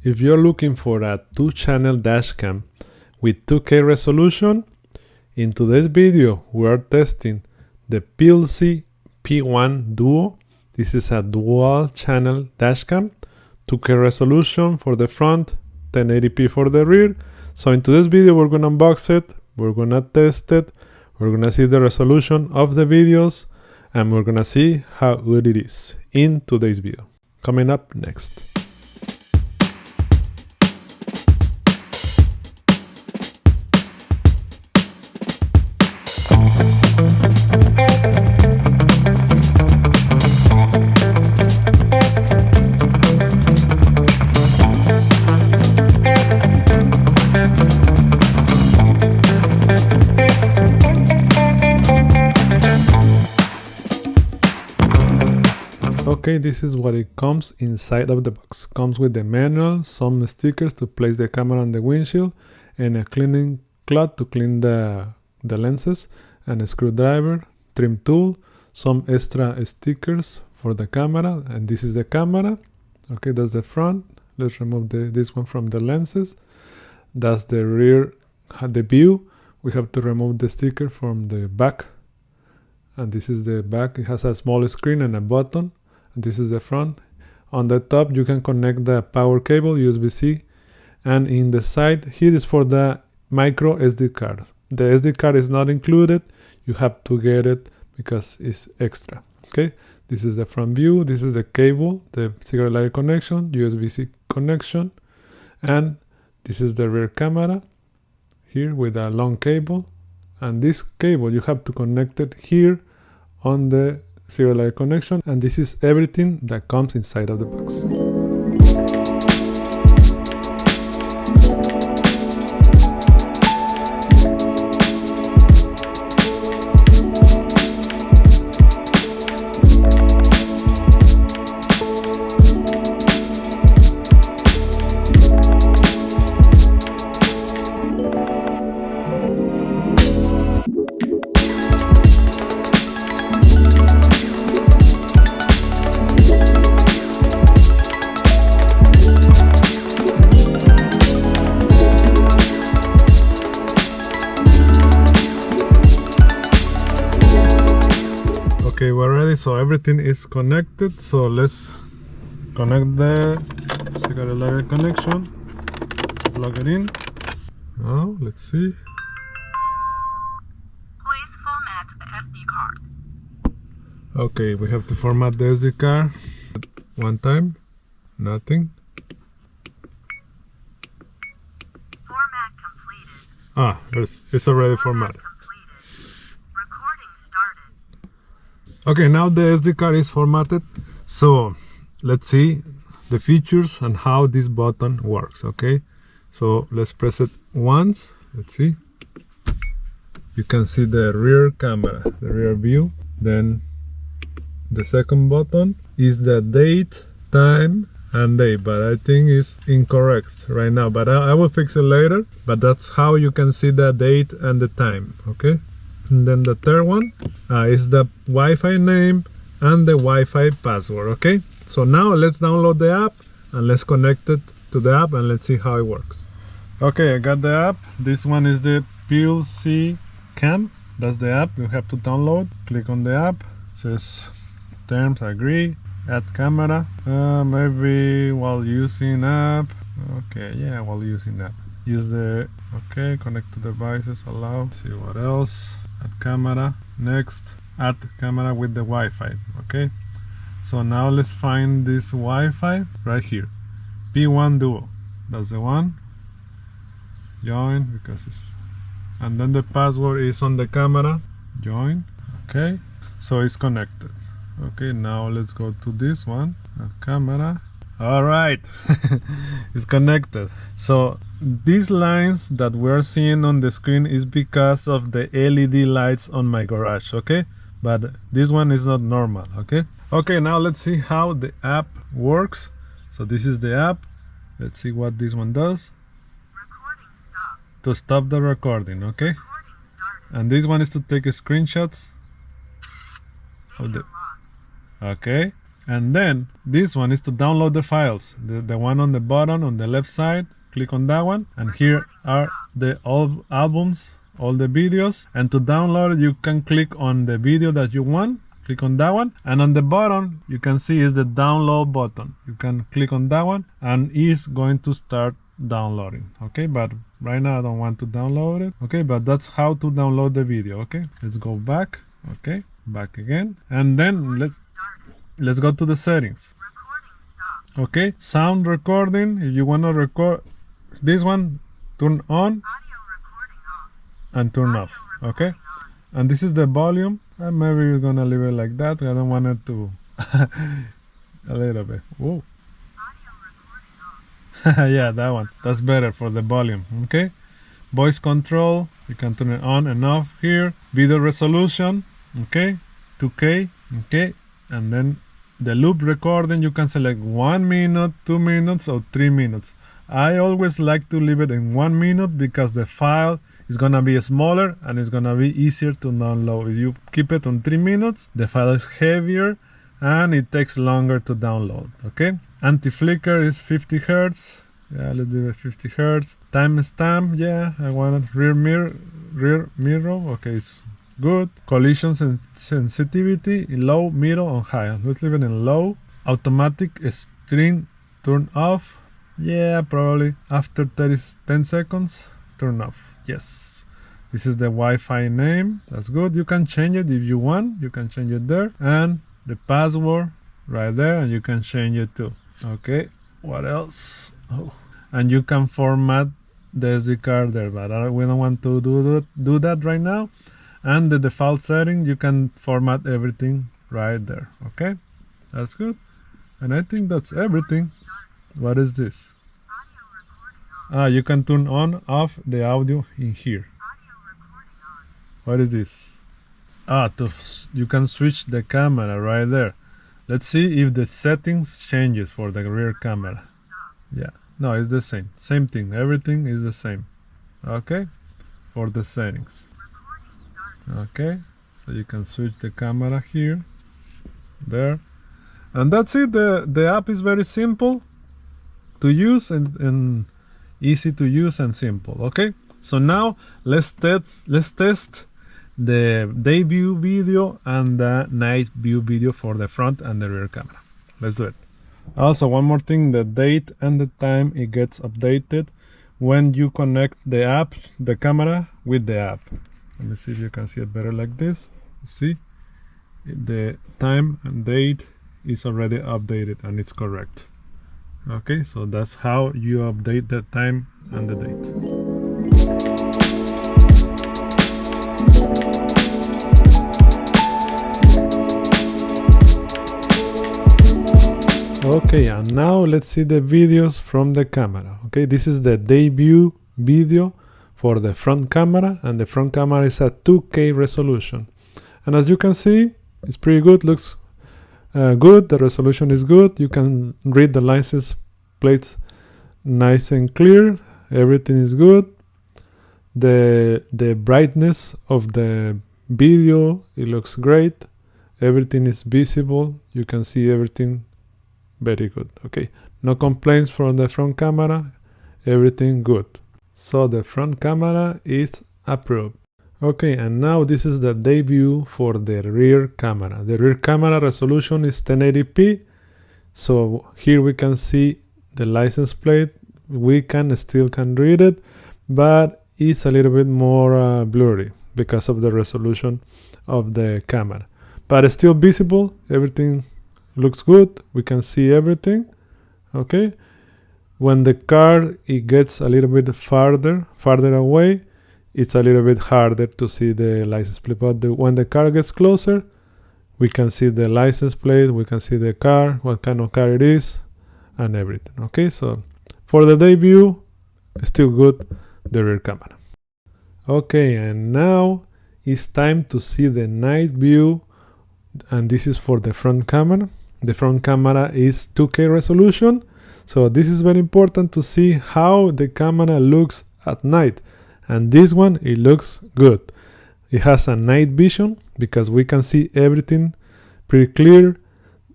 If you're looking for a 2-channel dashcam with 2K resolution, in today's video we are testing the Pelsee P1 Duo. This is a dual channel dashcam, 2K resolution for the front, 1080p for the rear. So in today's video we're gonna unbox it, we're gonna test it, we're gonna see the resolution of the videos, and we're gonna see how good it is in today's video. Coming up next. Okay, this is what it comes inside of the box. Comes with the manual, some stickers to place the camera on the windshield, and a cleaning cloth to clean the lenses, and a screwdriver, trim tool, some extra stickers for the camera, and this is the camera. Okay, that's the front. Let's remove this one from the lenses. That's the rear, the view. We have to remove the sticker from the back, and this is the back. It has a small screen and a button. This is the front. On the top you can connect the power cable, USB-C, and in the side here is for the micro SD card. The SD card is not included, you have to get it because it's extra. Okay, this is the front view, this is the cable, the cigarette lighter connection, USB-C connection, and this is the rear camera here with a long cable, and this cable you have to connect it here on the serial light connection, and this is everything that comes inside of the box. Okay, we're ready, so everything is connected. So let's connect the cigarette lighter connection. Let's plug it in. Now let's see. Please format the SD card. Okay, we have to format the SD card. One time, nothing. Format completed. It's already formatted. Recording started. Okay, now the SD card is formatted. So let's see the features and how this button works. Okay, so let's press it once. Let's see. You can see the rear camera, the rear view. Then the second button is the date, time, and day, but I think it's incorrect right now, but I will fix it later. But that's how you can see the date and the time. Okay, and then the third one is the Wi-Fi name and the Wi-Fi password. Okay, so now let's download the app and let's connect it to the app and let's see how it works. Okay, I got the app. This one is the Pelsee Cam. That's the app you have to download. Click on the app, says terms, agree, add camera, maybe while using app. Okay, yeah, while using app, use the, okay, connect to devices, allow. See what else, add camera, next, add camera with the Wi-Fi. Okay, so now let's find this Wi-Fi right here, P1 Duo, that's the one. Join, because it's, and then the password is on the camera. Join. Okay, so it's connected. Okay, now let's go to this one, camera. All right, it's connected. So these lines that we're seeing on the screen is because of the LED lights on my garage. Okay, but this one is not normal. Okay, now let's see how the app works. So this is the app. Let's see what this one does. Recording stop. To stop the recording. Okay, Recording started. and this one is to take screenshots of the, okay, And then this one is to download the files. The one on the bottom on the left side, click on that one. And here are the all albums, all the videos. And to download it, you can click on the video that you want. Click on that one. And on the bottom, you can see is the download button. You can click on that one and it's going to start downloading. Okay, but right now I don't want to download it. Okay, but that's how to download the video. Okay, let's go back. Okay, back again. And then let's go to the settings. Recording stopped. Okay, sound recording. If you want to record this one, turn on Audio recording off. and turn off. Okay, and this is the volume. And maybe you're gonna leave it like that. I don't want it to a little bit. Whoa. Audio recording off. Yeah, that one. That's better for the volume. Okay, voice control. You can turn it on and off here. Video resolution. Okay, 2K. Okay, and then the loop recording, you can select 1 minute, 2 minutes, or 3 minutes. I always like to leave it in 1 minute because the file is gonna be smaller and it's gonna be easier to download. If you keep it on 3 minutes, the file is heavier and it takes longer to download. Okay, anti-flicker is 50 Hertz. Yeah, let's do it 50 Hertz. Timestamp, yeah, I want it. Rear mirror, okay, it's good. Collision sensitivity in low, middle, and high. Let's leave it in low. Automatic string turn off. Yeah, probably after 10 seconds, turn off. Yes. This is the Wi-Fi name. That's good. You can change it if you want. You can change it there. And the password right there, and you can change it too. Okay. What else? Oh. And you can format the SD card there, but we don't want to do that right now. And the default setting, you can format everything right there. Okay, that's good. And I think that's everything. What is this? Audio recording on. You can turn on off the audio in here. Audio recording on. What is this? You can switch the camera right there. Let's see if the settings changes for the rear camera. Stop. Yeah, no, it's the same thing. Everything is the same. Okay, for the settings. Recording started. Okay, so you can switch the camera here, there, and that's it. The app is very simple to use and easy to use and simple. Okay, so now let's test the day view video and the night view video for the front and the rear camera. Let's do it. Also, one more thing, the date and the time, it gets updated when you connect the app, the camera with the app. Let me see if you can see it better like this. See, the time and date is already updated and it's correct. Okay, so that's how you update the time and the date. Okay, and now let's see the videos from the camera. Okay, this is the debut video for the front camera, and the front camera is at 2K resolution. And as you can see, it's pretty good, looks good, the resolution is good. You can read the license plates nice and clear, everything is good. The brightness of the video, it looks great, everything is visible, you can see everything very good. Okay, no complaints from the front camera, everything good. So the front camera is approved. Okay, and now this is the debut for the rear camera. The rear camera resolution is 1080p. So here we can see the license plate. We still can read it, but it's a little bit more blurry because of the resolution of the camera. But it's still visible, everything looks good, we can see everything. Okay, when the car it gets a little bit farther away, it's a little bit harder to see the license plate, but when the car gets closer, we can see the license plate, we can see the car, what kind of car it is, and everything. Okay, so for the debut, still good, the rear camera. Okay, and now it's time to see the night view, and this is for the front camera. The front camera is 2K resolution, so this is very important to see how the camera looks at night. And this one, it looks good. It has a night vision because we can see everything pretty clear.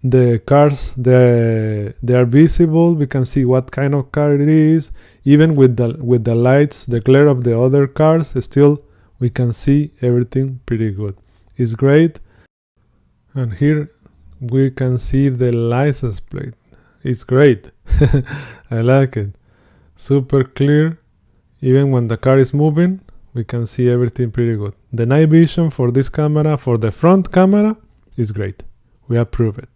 the cars, they are visible. We can see what kind of car it is. Even with the lights, the glare of the other cars, still we can see everything pretty good. It's great. And here we can see the license plate. It's great. I like it. Super clear. Even when the car is moving, we can see everything pretty good. The night vision for this camera, for the front camera, is great. We approve it.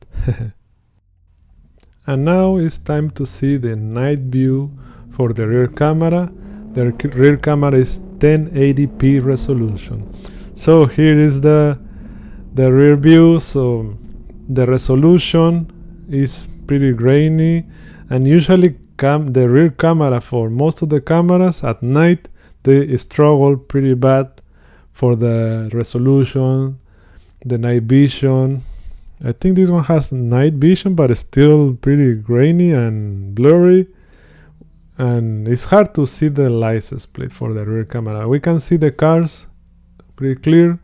And now it's time to see the night view for the rear camera. The rear camera is 1080p resolution. So here is the rear view. So the resolution is pretty grainy, and usually the rear camera, for most of the cameras at night, they struggle pretty bad for the resolution, the night vision. I think this one has night vision, but it's still pretty grainy and blurry, and it's hard to see the license plate for the rear camera. We can see the cars pretty clear.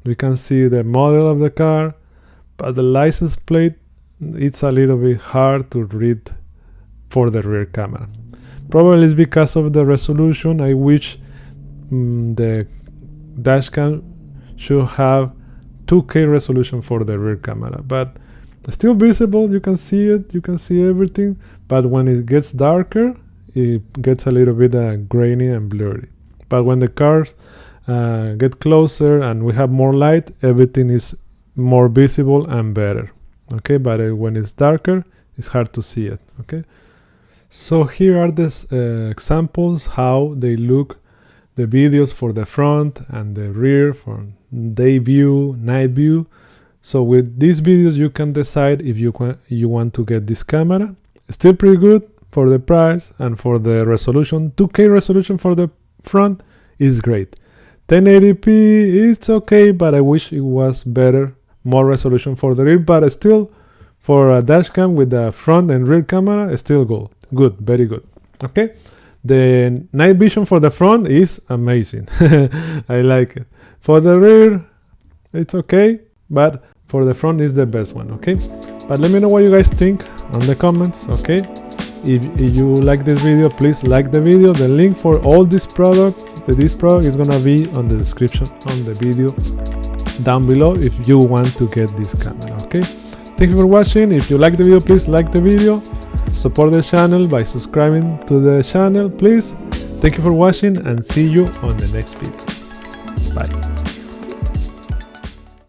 We can see the model of the car, but the license plate, it's a little bit hard to read for the rear camera. Probably it's because of the resolution. I wish the dashcam should have 2K resolution for the rear camera, but it's still visible. You can see it, you can see everything, but when it gets darker, it gets a little bit grainy and blurry. But when the cars get closer and we have more light, everything is more visible and better. Okay, but when it's darker, it's hard to see it. Okay, so here are the examples how they look, the videos for the front and the rear, for day view, night view. So with these videos you can decide if you want to get this camera. It's still pretty good for the price and for the resolution. 2K resolution for the front is great. 1080p, it's okay, but I wish it was better, more resolution for the rear, but still for a dashcam with the front and rear camera, still good, very good. Okay, the night vision for the front is amazing. I like it. For the rear, it's okay, but for the front is the best one. Okay, but let me know what you guys think on the comments. Okay, if you like this video, please like the video. The link for all this product is gonna be on the description on the video down below if you want to get this camera. Okay, thank you for watching. If you like the video, please like the video. Support the channel by subscribing to the channel, please. Thank you for watching and see you on the next video. Bye.